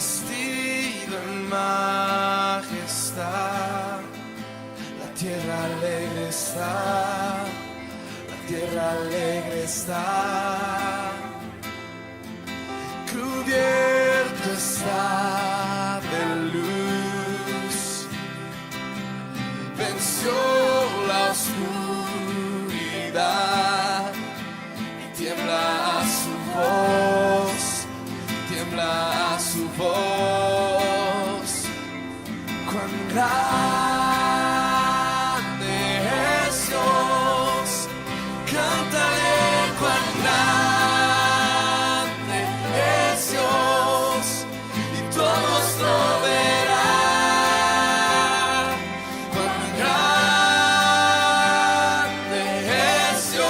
vestido en majestad. La tierra alegre está, la tierra alegre está. Cubierto está de luz, venció la oscuridad y tiembla a su voz, tiembla a su voz. Cuán grande es Dios, cántale cuán grande es Dios, y todos lo verán. Cuán grande es Dios.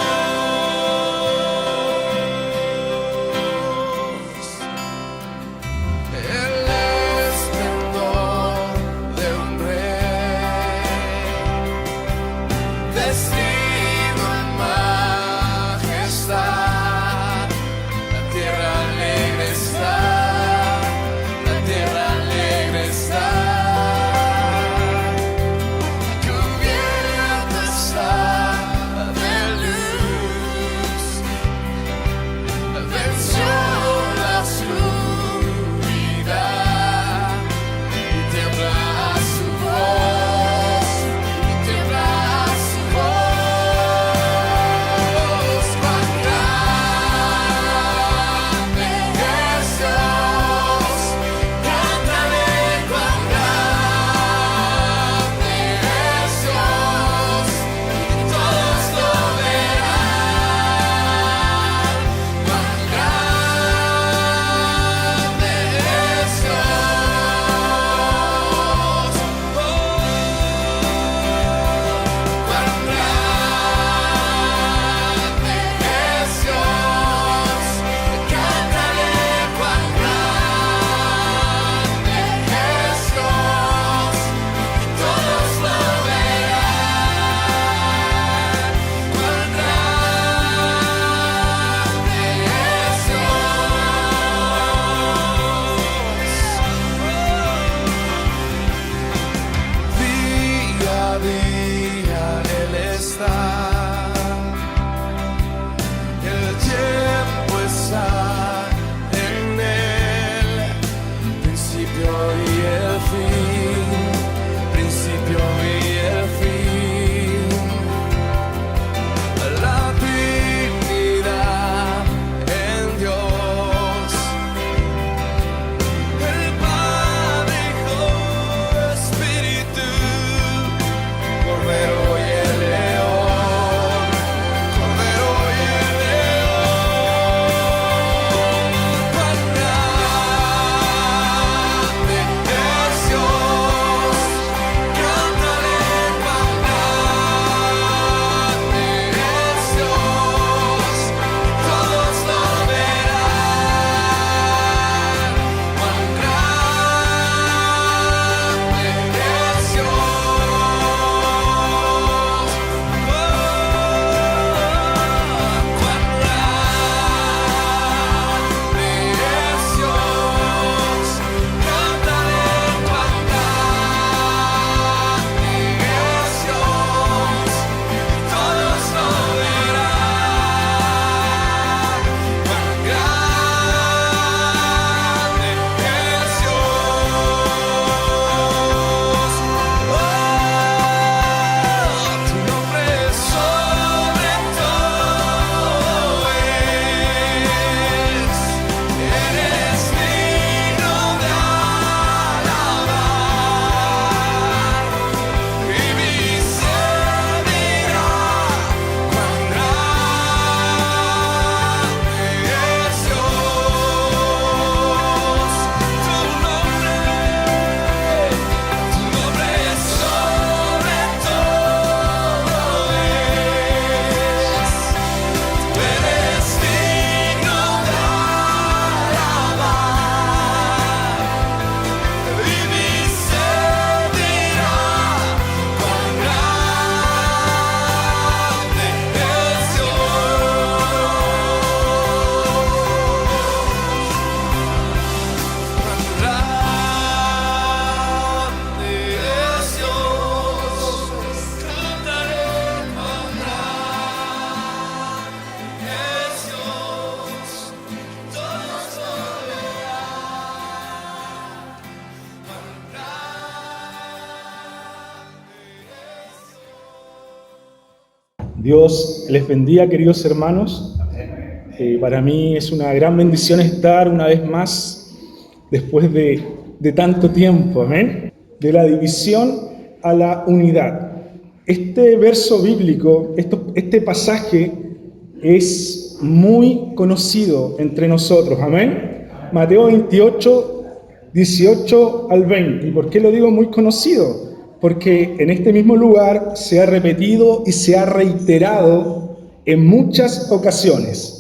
El esplendor de un rey Dios les bendiga, queridos hermanos. Para mí es una gran bendición estar una vez más después de tanto tiempo, amén, de la división a la unidad. Este verso bíblico, este pasaje es muy conocido entre nosotros, amén. Mateo 28, 18 al 20. ¿Y por qué lo digo muy conocido? Porque en este mismo lugar se ha repetido y se ha reiterado en muchas ocasiones.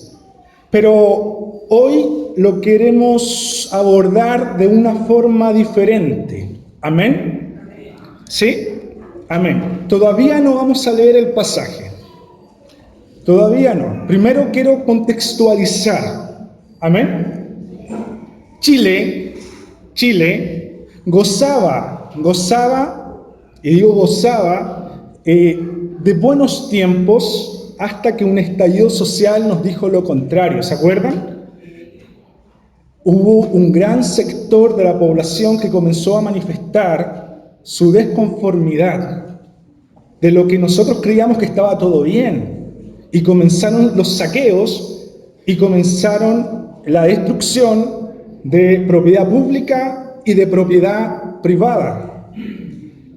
Pero hoy lo queremos abordar de una forma diferente. ¿Amén? ¿Sí? Amén. Todavía no vamos a leer el pasaje. Todavía no. Primero quiero contextualizar. Amén. Chile gozaba, y digo gozaba, de buenos tiempos hasta que un estallido social nos dijo lo contrario. ¿Se acuerdan? Hubo un gran sector de la población que comenzó a manifestar su desconformidad de lo que nosotros creíamos que estaba todo bien. Y comenzaron los saqueos y comenzaron la destrucción de propiedad pública y de propiedad privada.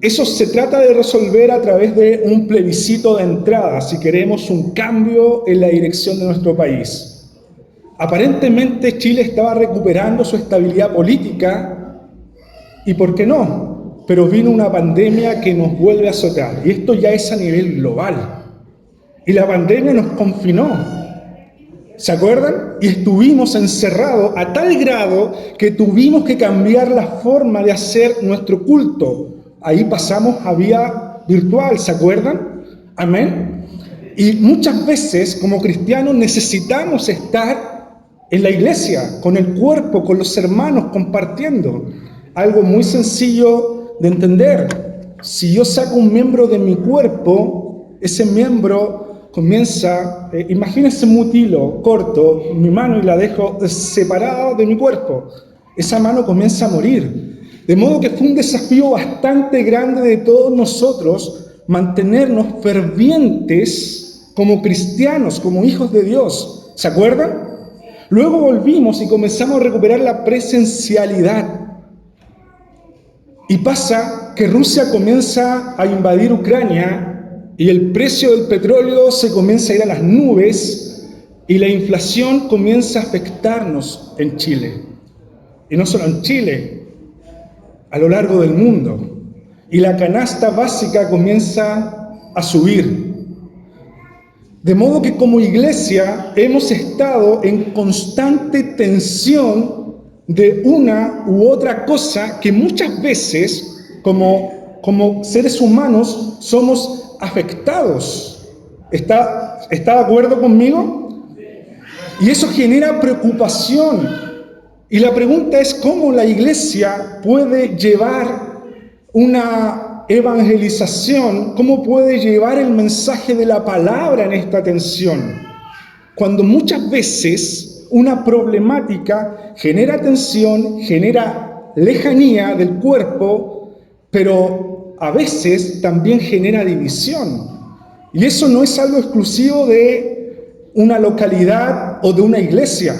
Eso se trata de resolver a través de un plebiscito de entrada, si queremos un cambio en la dirección de nuestro país. Aparentemente Chile estaba recuperando su estabilidad política y ¿por qué no? Pero vino una pandemia que nos vuelve a azotar y esto ya es a nivel global. Y la pandemia nos confinó. ¿Se acuerdan? Y estuvimos encerrados a tal grado que tuvimos que cambiar la forma de hacer nuestro culto. Ahí pasamos a vía virtual, ¿se acuerdan? Amén. Y muchas veces como cristianos necesitamos estar en la iglesia, con el cuerpo, con los hermanos, compartiendo. Algo muy sencillo de entender. Si yo saco un miembro de mi cuerpo, ese miembro comienza, imagínense un mutilo, corto mi mano y la dejo separada de mi cuerpo. Esa mano comienza a morir. De modo que fue un desafío bastante grande de todos nosotros mantenernos fervientes como cristianos, como hijos de Dios. ¿Se acuerdan? Luego volvimos y comenzamos a recuperar la presencialidad. Y pasa que Rusia comienza a invadir Ucrania y el precio del petróleo se comienza a ir a las nubes y la inflación comienza a afectarnos en Chile. Y no solo en Chile, a lo largo del mundo. Y la canasta básica comienza a subir. De modo que como iglesia hemos estado en constante tensión de una u otra cosa que muchas veces como seres humanos somos afectados. ¿Está de acuerdo conmigo? Y eso genera preocupación. Y la pregunta es cómo la iglesia puede llevar una evangelización, cómo puede llevar el mensaje de la palabra en esta tensión, cuando muchas veces una problemática genera tensión, genera lejanía del cuerpo, pero a veces también genera división. Y eso no es algo exclusivo de una localidad o de una iglesia.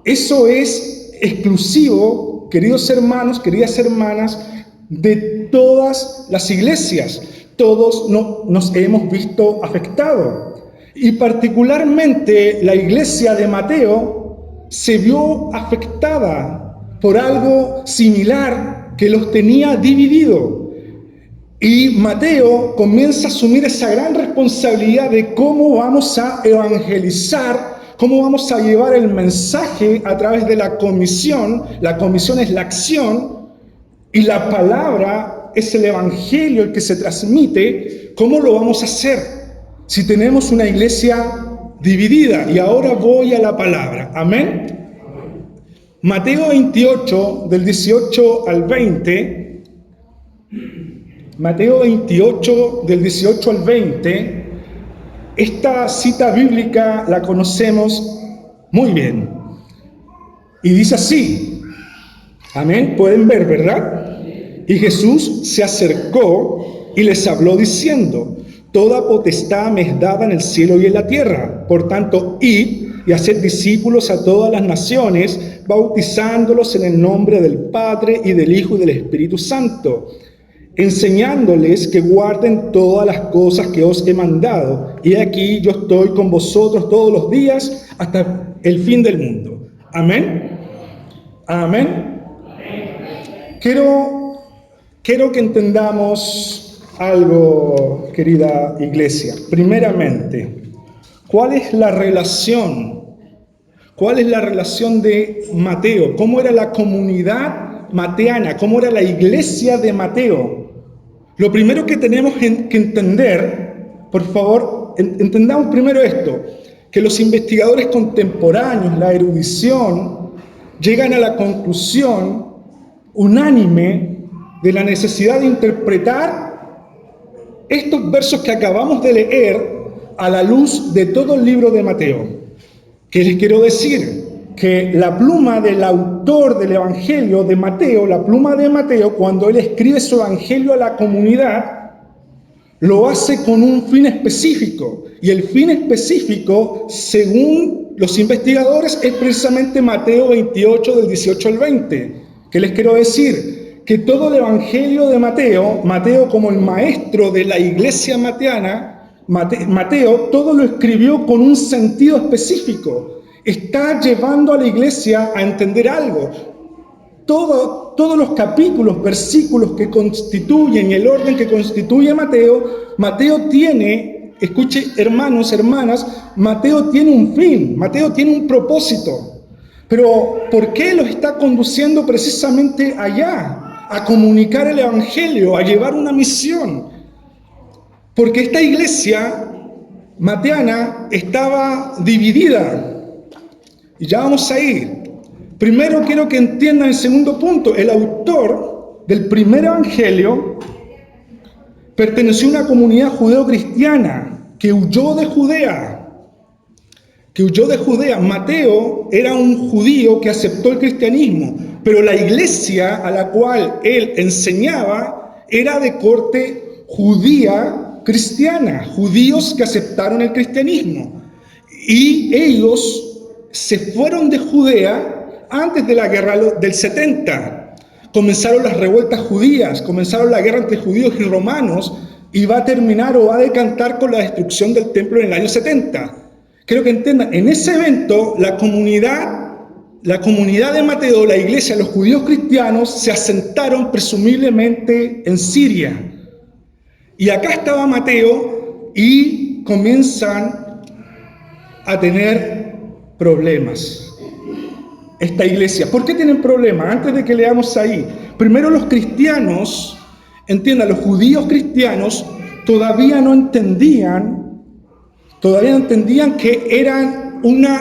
Eso es exclusivo, queridos hermanos, queridas hermanas, de todas las iglesias. Todos nos hemos visto afectados. Y particularmente la iglesia de Mateo se vio afectada por algo similar que los tenía dividido. Y Mateo comienza a asumir esa gran responsabilidad de cómo vamos a evangelizar, cómo vamos a llevar el mensaje a través de la comisión. La comisión es la acción y la palabra es el evangelio, el que se transmite. ¿Cómo lo vamos a hacer si tenemos una iglesia dividida? Y ahora voy a la palabra. Amén. Mateo 28, del 18 al 20. Mateo 28, del 18 al 20. Esta cita bíblica la conocemos muy bien. Y dice así. Amén. Pueden ver, ¿verdad? Y Jesús se acercó y les habló diciendo: Toda potestad me es dada en el cielo y en la tierra. Por tanto, id y haced discípulos a todas las naciones, bautizándolos en el nombre del Padre y del Hijo y del Espíritu Santo, enseñándoles que guarden todas las cosas que os he mandado. Y aquí yo estoy con vosotros todos los días hasta el fin del mundo. Amén. Amén. Quiero que entendamos algo, querida iglesia. Primeramente, ¿cuál es la relación? ¿Cuál es la relación de Mateo? ¿Cómo era la comunidad mateana? ¿Cómo era la iglesia de Mateo? Lo primero que tenemos que entender, por favor, entendamos primero esto, que los investigadores contemporáneos, la erudición, llegan a la conclusión unánime de la necesidad de interpretar estos versos que acabamos de leer a la luz de todo el libro de Mateo. ¿Qué les quiero decir? Que la pluma del autor del Evangelio de Mateo, la pluma de Mateo, cuando él escribe su Evangelio a la comunidad, lo hace con un fin específico. Y el fin específico, según los investigadores, es precisamente Mateo 28, del 18 al 20. ¿Qué les quiero decir? Que todo el Evangelio de Mateo, Mateo como el maestro de la iglesia mateana, Mateo, todo lo escribió con un sentido específico. Está llevando a la iglesia a entender algo. Todos los capítulos, versículos que constituyen el orden que constituye Mateo tiene, escuche hermanos, hermanas, Mateo tiene un fin, Mateo tiene un propósito. Pero ¿por qué los está conduciendo precisamente allá? A comunicar el Evangelio, a llevar una misión. Porque esta iglesia mateana estaba dividida. Y ya vamos a ir. Primero quiero que entiendan el segundo punto. El autor del primer evangelio perteneció a una comunidad judeo-cristiana que huyó de Judea. Mateo era un judío que aceptó el cristianismo, pero la iglesia a la cual él enseñaba era de corte judía cristiana, judíos que aceptaron el cristianismo. Y ellos se fueron de Judea antes de la guerra del 70. Comenzaron las revueltas judías, comenzaron la guerra entre judíos y romanos, y va a terminar o va a decantar con la destrucción del templo en el año 70. Quiero que entiendan, en ese evento la comunidad de Mateo, la iglesia, los judíos cristianos, se asentaron presumiblemente en Siria. Y acá estaba Mateo y comienzan a tener problemas. Esta iglesia, ¿por qué tienen problemas? Antes de que leamos ahí, primero los cristianos, entiendan, los judíos cristianos todavía no entendían que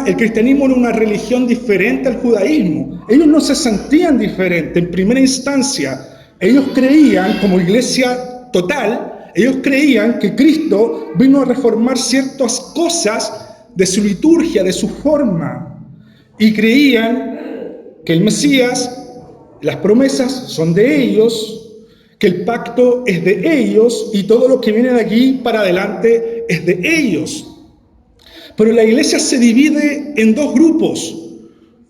el cristianismo era una religión diferente al judaísmo. Ellos no se sentían diferentes en primera instancia. Ellos creían, como iglesia total, ellos creían que Cristo vino a reformar ciertas cosas de su liturgia, de su forma, y creían que el Mesías, las promesas son de ellos, que el pacto es de ellos y todo lo que viene de aquí para adelante es de ellos. Pero la iglesia se divide en dos grupos: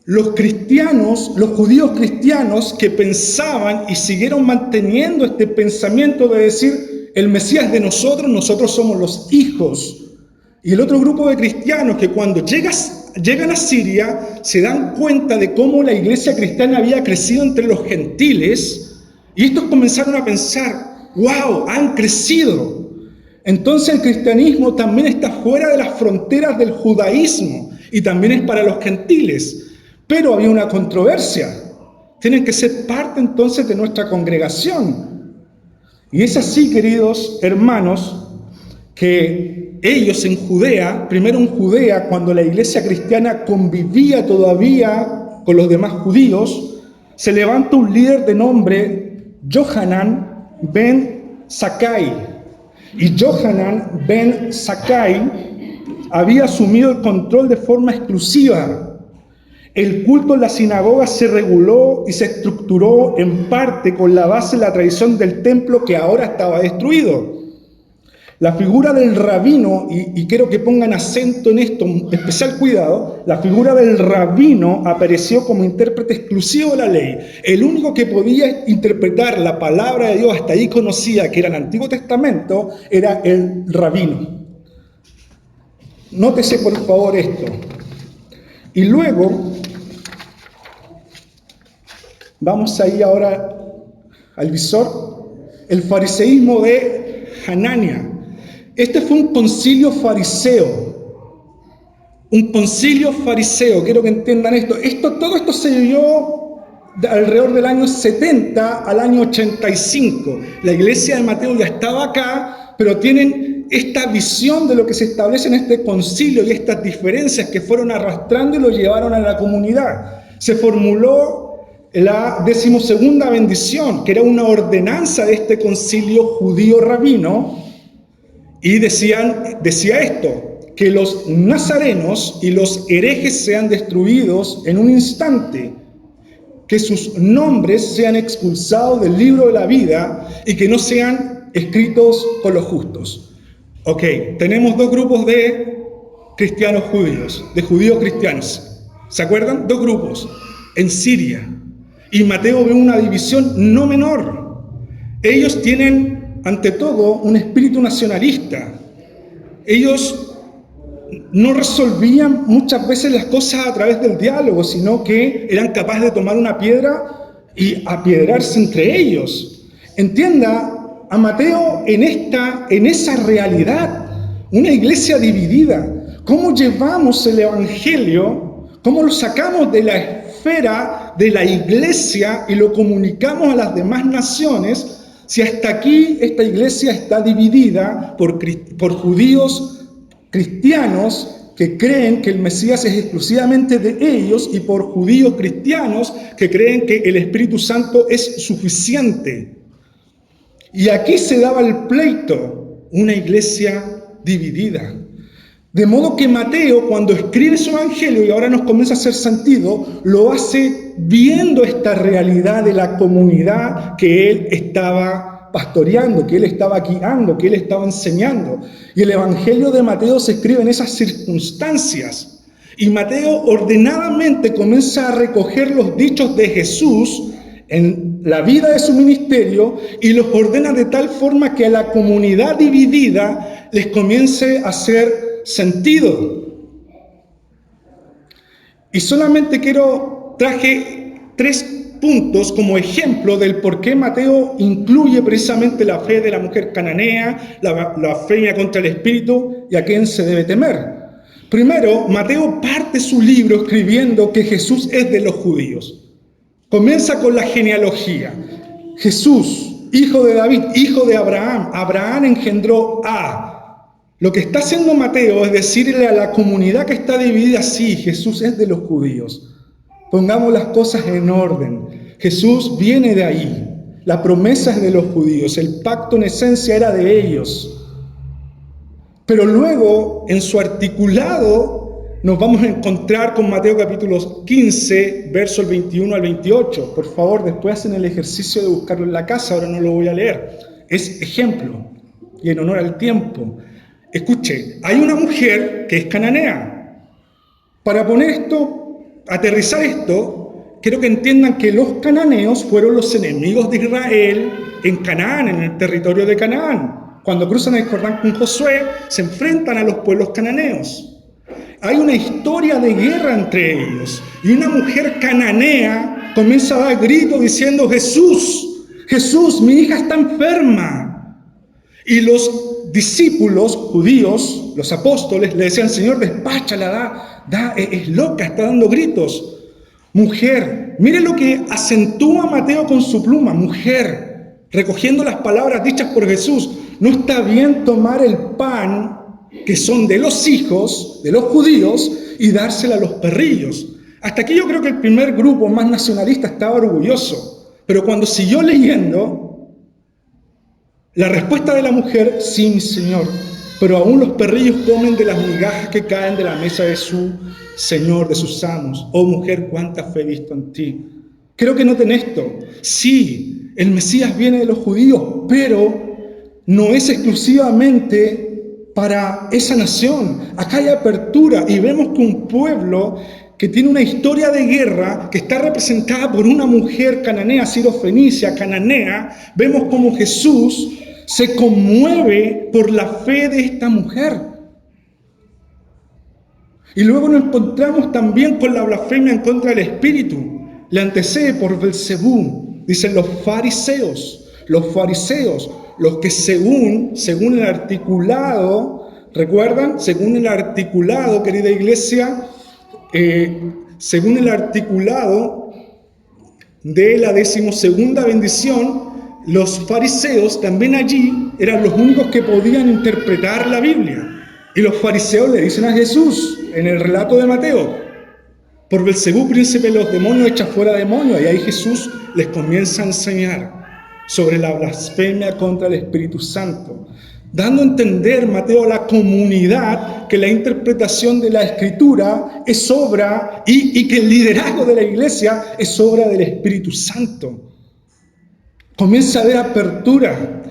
los cristianos, los judíos cristianos, que pensaban y siguieron manteniendo este pensamiento de decir el Mesías es de nosotros, nosotros somos los hijos. Y el otro grupo de cristianos que cuando llegan a Siria se dan cuenta de cómo la iglesia cristiana había crecido entre los gentiles, y estos comenzaron a pensar, ¡wow! Han crecido. Entonces el cristianismo también está fuera de las fronteras del judaísmo y también es para los gentiles. Pero había una controversia. Tienen que ser parte entonces de nuestra congregación. Y es así, queridos hermanos, que ellos en Judea, primero en Judea, cuando la iglesia cristiana convivía todavía con los demás judíos, se levanta un líder de nombre Johanan ben Zakkai. Y Johanan ben Zakkai había asumido el control de forma exclusiva. El culto en la sinagoga se reguló y se estructuró en parte con la base de la tradición del templo que ahora estaba destruido. La figura del rabino, y quiero que pongan acento en esto, especial cuidado, la figura del rabino apareció como intérprete exclusivo de la ley. El único que podía interpretar la palabra de Dios hasta ahí conocida, que era el Antiguo Testamento, era el rabino. Nótese por favor esto. Y luego, vamos ahí ahora al visor, el fariseísmo de Hanania. Este fue un concilio fariseo. Un concilio fariseo, quiero que entiendan esto. Todo esto se vivió alrededor del año 70 al año 85. La iglesia de Mateo ya estaba acá, pero tienen esta visión de lo que se establece en este concilio y estas diferencias que fueron arrastrando y lo llevaron a la comunidad. Se formuló la 12ª bendición, que era una ordenanza de este concilio judío rabino, y decía esto: que los nazarenos y los herejes sean destruidos en un instante, que sus nombres sean expulsados del libro de la vida y que no sean escritos con los justos. Ok, tenemos dos grupos de cristianos judíos, de judíos cristianos. ¿Se acuerdan? Dos grupos en Siria. Y Mateo ve una división no menor. Ellos tienen, ante todo, un espíritu nacionalista. Ellos no resolvían muchas veces las cosas a través del diálogo, sino que eran capaces de tomar una piedra y apiedrarse entre ellos. Entienda a Mateo en esa realidad, una iglesia dividida. ¿Cómo llevamos el evangelio? ¿Cómo lo sacamos de la esfera de la iglesia y lo comunicamos a las demás naciones? Si hasta aquí esta iglesia está dividida por judíos cristianos que creen que el Mesías es exclusivamente de ellos y por judíos cristianos que creen que el Espíritu Santo es suficiente. Y aquí se daba el pleito, una iglesia dividida. De modo que Mateo, cuando escribe su evangelio, y ahora nos comienza a hacer sentido, lo hace viendo esta realidad de la comunidad que él estaba pastoreando, que él estaba guiando, que él estaba enseñando. Y el evangelio de Mateo se escribe en esas circunstancias. Y Mateo ordenadamente comienza a recoger los dichos de Jesús en la vida de su ministerio y los ordena de tal forma que a la comunidad dividida les comience a hacer sentido. Y solamente traje 3 puntos como ejemplo del por qué Mateo incluye precisamente la fe de la mujer cananea, la fe contra el espíritu y a quién se debe temer. Primero, Mateo parte su libro escribiendo que Jesús es de los judíos. Comienza con la genealogía. Jesús, hijo de David, hijo de Abraham. Abraham engendró a. Lo que está haciendo Mateo es decirle a la comunidad que está dividida: sí, Jesús es de los judíos. Pongamos las cosas en orden. Jesús viene de ahí. La promesa es de los judíos. El pacto en esencia era de ellos. Pero luego, en su articulado, nos vamos a encontrar con Mateo capítulo 15, versos 21 al 28. Por favor, después hacen el ejercicio de buscarlo en la casa, ahora no lo voy a leer. Es ejemplo y en honor al tiempo. Escuche, hay una mujer que es cananea. Para poner esto, aterrizar esto, quiero que entiendan que los cananeos fueron los enemigos de Israel en Canaán, en el territorio de Canaán. Cuando cruzan el Jordán con Josué, se enfrentan a los pueblos cananeos. Hay una historia de guerra entre ellos. Y una mujer cananea comienza a dar gritos diciendo: Jesús, Jesús, mi hija está enferma. Y los discípulos judíos, los apóstoles, le decían: Señor, despáchala, es loca, está dando gritos. Mujer, mire lo que acentúa Mateo con su pluma. Mujer, recogiendo las palabras dichas por Jesús: no está bien tomar el pan que son de los hijos, de los judíos, y dársela a los perrillos. Hasta aquí yo creo que el primer grupo más nacionalista estaba orgulloso. Pero cuando siguió leyendo, la respuesta de la mujer: sí, mi señor, pero aún los perrillos comen de las migajas que caen de la mesa de su señor, de sus amos. Oh mujer, cuánta fe he visto en ti. Creo que noten esto. Sí, el Mesías viene de los judíos, pero no es exclusivamente para esa nación. Acá hay apertura y vemos que un pueblo que tiene una historia de guerra, que está representada por una mujer cananea, sirofenicia, cananea, vemos como Jesús se conmueve por la fe de esta mujer. Y luego nos encontramos también con la blasfemia en contra del Espíritu. Le antecede por Belcebú, dicen los fariseos, los que según el articulado, ¿recuerdan? Según el articulado, querida iglesia, según el articulado de la 12ª bendición, los fariseos también allí eran los únicos que podían interpretar la Biblia. Y los fariseos le dicen a Jesús, en el relato de Mateo, por Belcebú, príncipe de los demonios, echa fuera demonios. Y ahí Jesús les comienza a enseñar sobre la blasfemia contra el Espíritu Santo, dando a entender, Mateo, a la comunidad que la interpretación de la Escritura es obra y que el liderazgo de la iglesia es obra del Espíritu Santo. Comienza a haber apertura.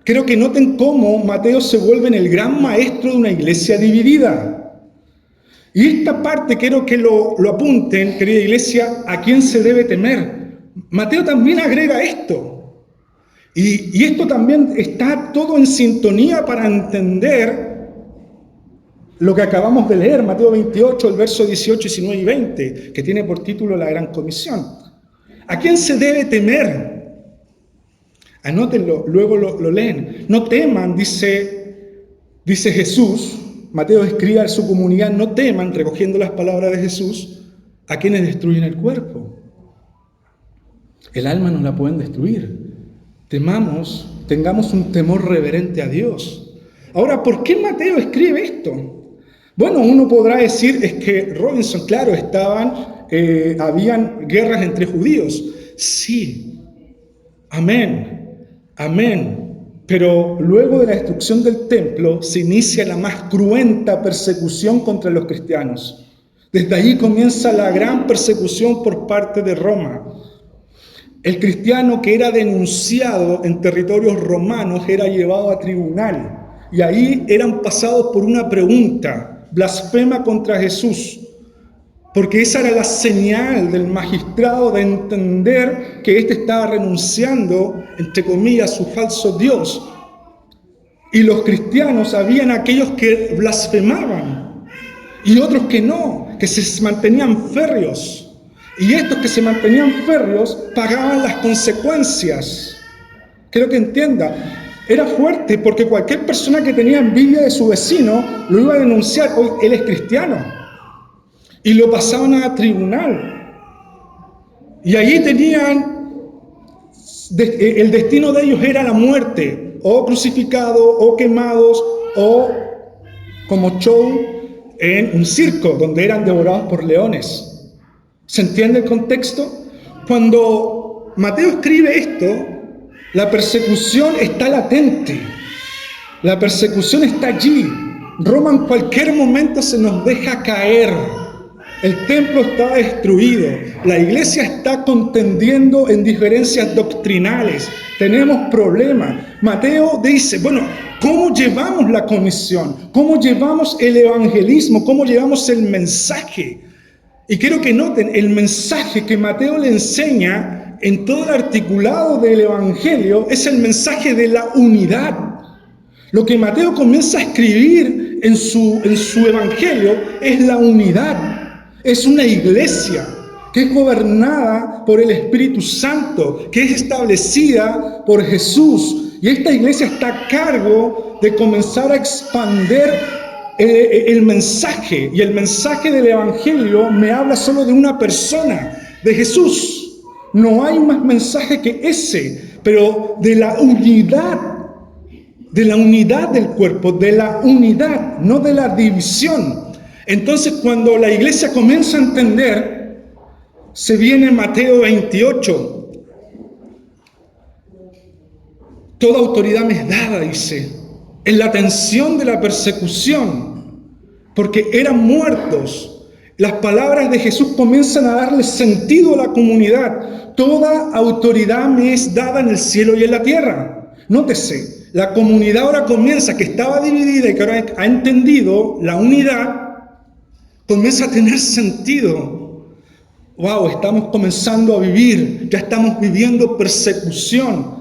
Creo que noten cómo Mateo se vuelve en el gran maestro de una iglesia dividida. Y esta parte quiero que lo apunten, querida iglesia, ¿a quién se debe temer? Mateo también agrega esto. Y esto también está todo en sintonía para entender lo que acabamos de leer, Mateo 28, el verso 18, 19 y 20, que tiene por título la Gran Comisión. ¿A quién se debe temer? Anótenlo, luego lo leen. No teman, dice Jesús. Mateo escribe a su comunidad, no teman, recogiendo las palabras de Jesús, a quienes destruyen el cuerpo. El alma no la pueden destruir. Tengamos un temor reverente a Dios. Ahora, ¿por qué Mateo escribe esto? Bueno, uno podrá decir, es que Robinson, claro, habían guerras entre judíos. Sí, amén. Pero luego de la destrucción del templo se inicia la más cruenta persecución contra los cristianos. Desde ahí comienza la gran persecución por parte de Roma. El cristiano que era denunciado en territorios romanos era llevado a tribunal y ahí eran pasados por una pregunta, blasfema contra Jesús, porque esa era la señal del magistrado de entender que éste estaba renunciando, entre comillas, a su falso Dios. Y los cristianos habían aquellos que blasfemaban y otros que no, que se mantenían férreos. Y estos que se mantenían férreos pagaban las consecuencias. Quiero que entienda, era fuerte porque cualquier persona que tenía envidia de su vecino lo iba a denunciar. Hoy él es cristiano. Y lo pasaban a tribunal. Y allí tenían, el destino de ellos era la muerte, o crucificados, o quemados, o como show en un circo, donde eran devorados por leones. ¿Se entiende el contexto? Cuando Mateo escribe esto, la persecución está latente. La persecución está allí. Roma en cualquier momento se nos deja caer. El templo está destruido. La iglesia está contendiendo en diferencias doctrinales. Tenemos problemas. Mateo dice, bueno, ¿cómo llevamos la comisión? ¿Cómo llevamos el evangelismo? ¿Cómo llevamos el mensaje? Y quiero que noten, el mensaje que Mateo le enseña en todo el articulado del Evangelio es el mensaje de la unidad. Lo que Mateo comienza a escribir en su Evangelio es la unidad. Es una iglesia que es gobernada por el Espíritu Santo, que es establecida por Jesús. Y esta iglesia está a cargo de comenzar a expandir el mensaje. Y el mensaje del Evangelio me habla solo de una persona, de Jesús. No hay más mensaje que ese, pero de la unidad del cuerpo, de la unidad, no de la división. Entonces, cuando la iglesia comienza a entender, se viene Mateo 28. Toda autoridad me es dada, dice, en la tensión de la persecución, porque eran muertos. Las palabras de Jesús comienzan a darle sentido a la comunidad. Toda autoridad me es dada en el cielo y en la tierra. Nótese, La comunidad ahora comienza, que estaba dividida y que ahora ha entendido la unidad, comienza a tener sentido. Wow, estamos comenzando a vivir, ya estamos viviendo persecución.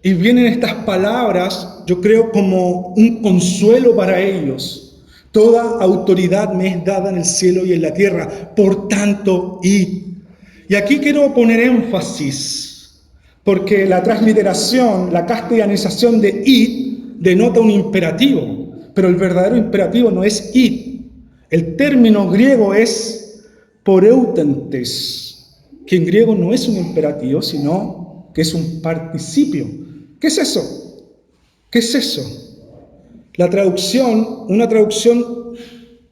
Y vienen estas palabras, yo creo, como un consuelo para ellos. Toda autoridad me es dada en el cielo y en la tierra, por tanto, id. Y aquí quiero poner énfasis, porque la transliteración, la castellanización de id, denota un imperativo, pero el verdadero imperativo no es id. El término griego es poreutentes, que en griego no es un imperativo, sino que es un participio. ¿Qué es eso? ¿Qué es eso? La traducción, una traducción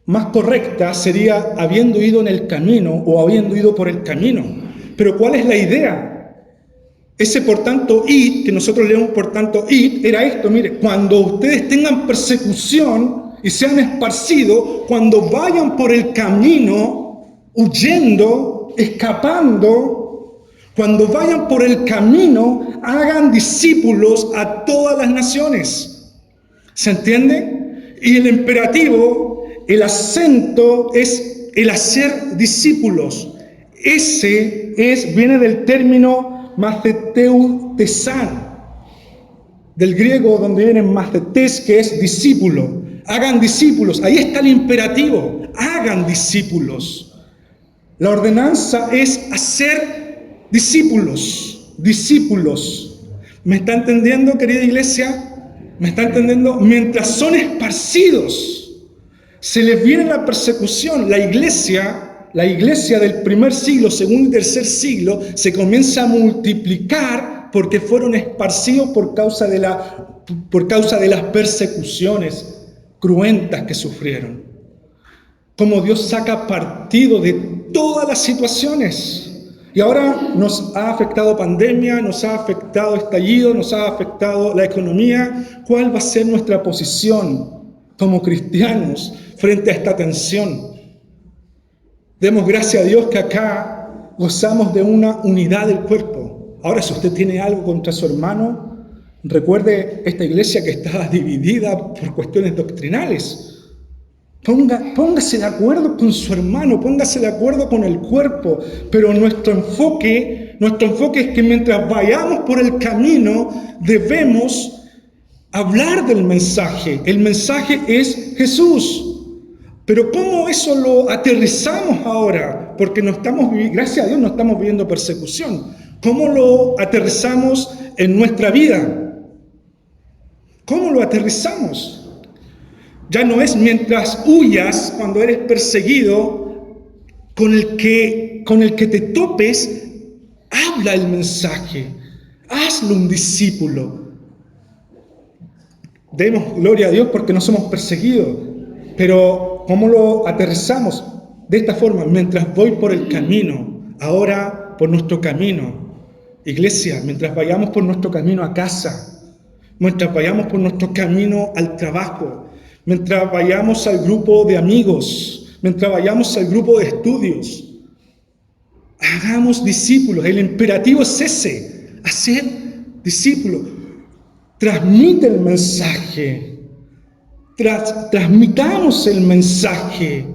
más correcta sería habiendo ido en el camino o habiendo ido por el camino. Pero ¿cuál es la idea? Ese por tanto id, que nosotros leemos por tanto id, era esto, mire, cuando ustedes tengan persecución y sean esparcidos, cuando vayan por el camino, huyendo, escapando, cuando vayan por el camino, hagan discípulos a todas las naciones. ¿Se entiende? Y el imperativo, el acento es el hacer discípulos. Viene del término mazeteu tesan, del griego donde viene macetes, que es discípulo. Hagan discípulos, ahí está el imperativo, hagan discípulos. La ordenanza es hacer discípulos, discípulos. ¿Me está entendiendo, querida iglesia? ¿Me está entendiendo? Mientras son esparcidos, se les viene la persecución. La iglesia del primer siglo, segundo y tercer siglo, se comienza a multiplicar porque fueron esparcidos por causa de las persecuciones cruentas que sufrieron. Como Dios saca partido de todas las situaciones. Y ahora nos ha afectado pandemia, nos ha afectado estallido, nos ha afectado la economía. ¿Cuál va a ser nuestra posición como cristianos frente a esta tensión? Demos gracias a Dios que acá gozamos de una unidad del cuerpo. Ahora, si usted tiene algo contra su hermano, recuerde esta iglesia que está dividida por cuestiones doctrinales. Póngase de acuerdo con su hermano, póngase de acuerdo con el cuerpo, pero nuestro enfoque es que mientras vayamos por el camino debemos hablar del mensaje. El mensaje es Jesús. Pero ¿cómo eso lo aterrizamos ahora? Porque gracias a Dios no estamos viviendo persecución. ¿Cómo lo aterrizamos en nuestra vida? ¿Cómo lo aterrizamos? Ya no es mientras huyas, cuando eres perseguido, con el que te topes, habla el mensaje, hazlo un discípulo. Demos gloria a Dios porque no somos perseguidos, pero ¿cómo lo aterrizamos? De esta forma, mientras voy por el camino, ahora por nuestro camino. Iglesia, mientras vayamos por nuestro camino a casa, mientras vayamos por nuestro camino al trabajo, mientras vayamos al grupo de amigos, mientras vayamos al grupo de estudios, hagamos discípulos. El imperativo es ese, hacer discípulos. Transmite el mensaje, transmitamos el mensaje,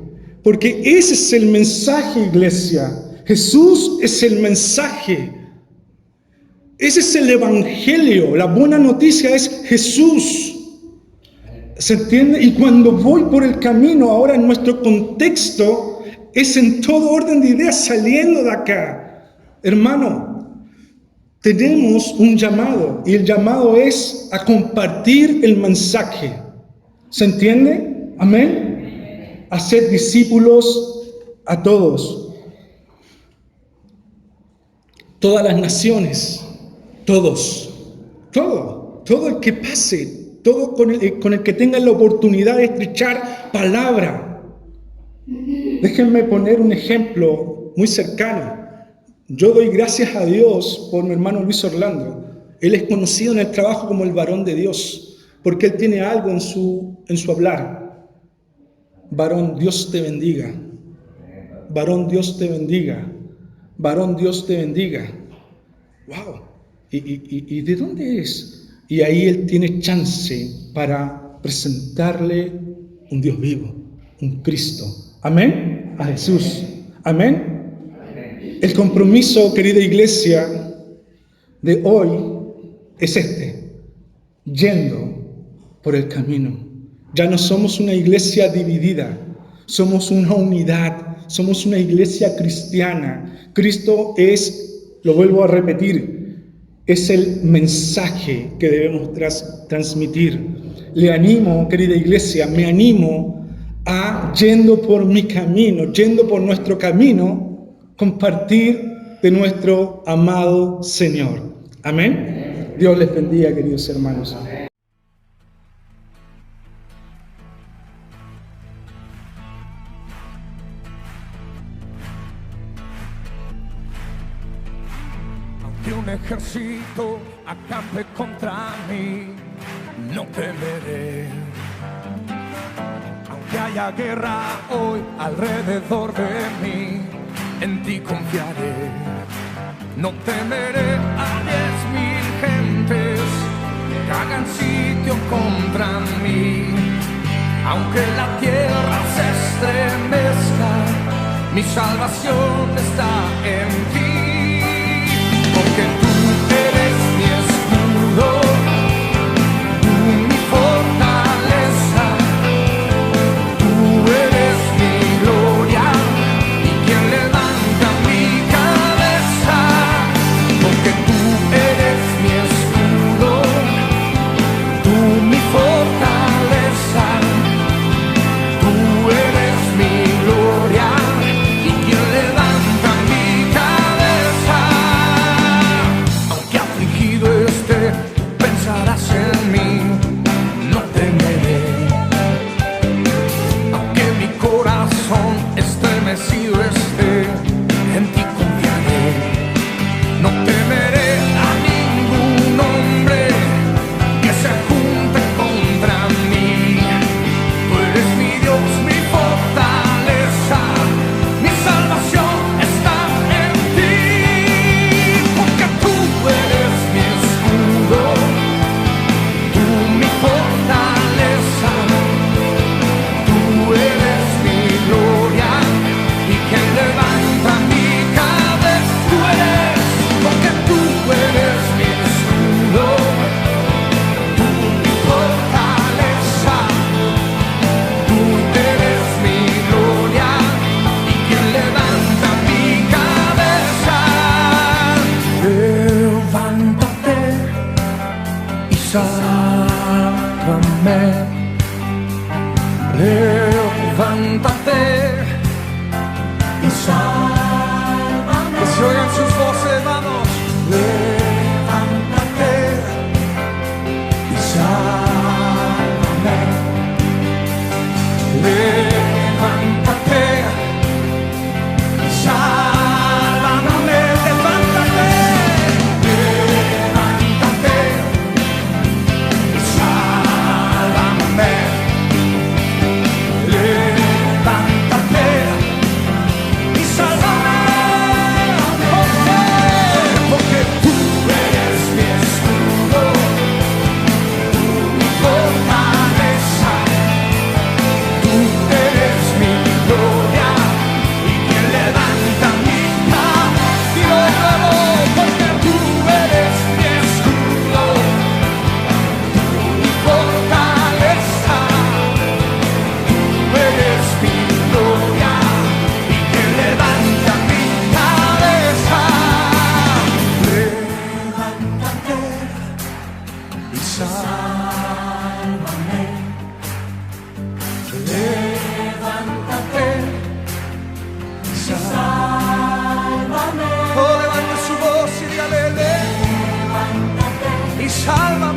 porque ese es el mensaje, iglesia. Jesús es el mensaje. Ese es el evangelio. La buena noticia es Jesús. ¿Se entiende? Y cuando voy por el camino, ahora en nuestro contexto, es en todo orden de ideas saliendo de acá. Hermano, tenemos un llamado y el llamado es a compartir el mensaje. ¿Se entiende? Amén. Hacer discípulos a todos. Todas las naciones, todo el que pase. Todo con el que tengan la oportunidad de estrechar palabra. Déjenme poner un ejemplo muy cercano. Yo doy gracias a Dios por mi hermano Luis Orlando. Él es conocido en el trabajo como el varón de Dios, porque él tiene algo en su hablar. Varón, Dios te bendiga. Varón, Dios te bendiga. Varón, Dios te bendiga. ¡Wow! ¿Y de dónde es? Y ahí Él tiene chance para presentarle un Dios vivo, un Cristo. Amén. A Jesús. Amén. El compromiso, querida iglesia, de hoy es yendo por el camino. Ya no somos una iglesia dividida, somos una unidad, somos una iglesia cristiana. Cristo es, lo vuelvo a repetir, es el mensaje que debemos transmitir. Le animo, querida iglesia, me animo a, yendo por mi camino, yendo por nuestro camino, compartir de nuestro amado Señor. Amén. Dios les bendiga, queridos hermanos. Aunque un ejército acampe contra mí, no temeré. Aunque haya guerra hoy alrededor de mí, en ti confiaré. No temeré a 10,000 gentes que hagan sitio contra mí. Aunque la tierra se estremezca, mi salvación está en ti. Porque tú eres mi escudo, tú mi fortaleza, tú eres mi gloria y quien levanta mi cabeza. Porque tú eres mi escudo, tú mi fortaleza, tú eres mi gloria y quien levanta mi cabeza. Aunque afligido esté, pensarás en mí, no temeré. Aunque mi corazón estremecido esté, en ti confiaré. No temeré a ningún hombre que se junte contra mí. Tú eres mi Dios, mi fortaleza, mi salvación está en ti. Porque tú eres mi escudo, tú mi fortaleza, tú eres mi gloria y quien levanta mi cabeza. Tú eres, porque tú eres mi escudo, tú mi fortaleza, tú eres mi gloria y quien levanta mi cabeza. Levántate y sálvame. Levántate y sálvame. Que se oigan sus voces, vamos. Levántate y sálvame. Levántate y sálvame. Levántate. Levántate y sálvame. Levántate y sálvame. Porque tú eres mi escudo, tú mi fortaleza, tú eres mi gloria y quien levanta mi cabeza. Dilo de nuevo, porque tú eres mi escudo, tú mi fortaleza, tú eres mi gloria y quien levanta mi cabeza. Levántate y sálvame. Levántate y sálvame. Oh, levante su voz y dígale, levántate y sálvame.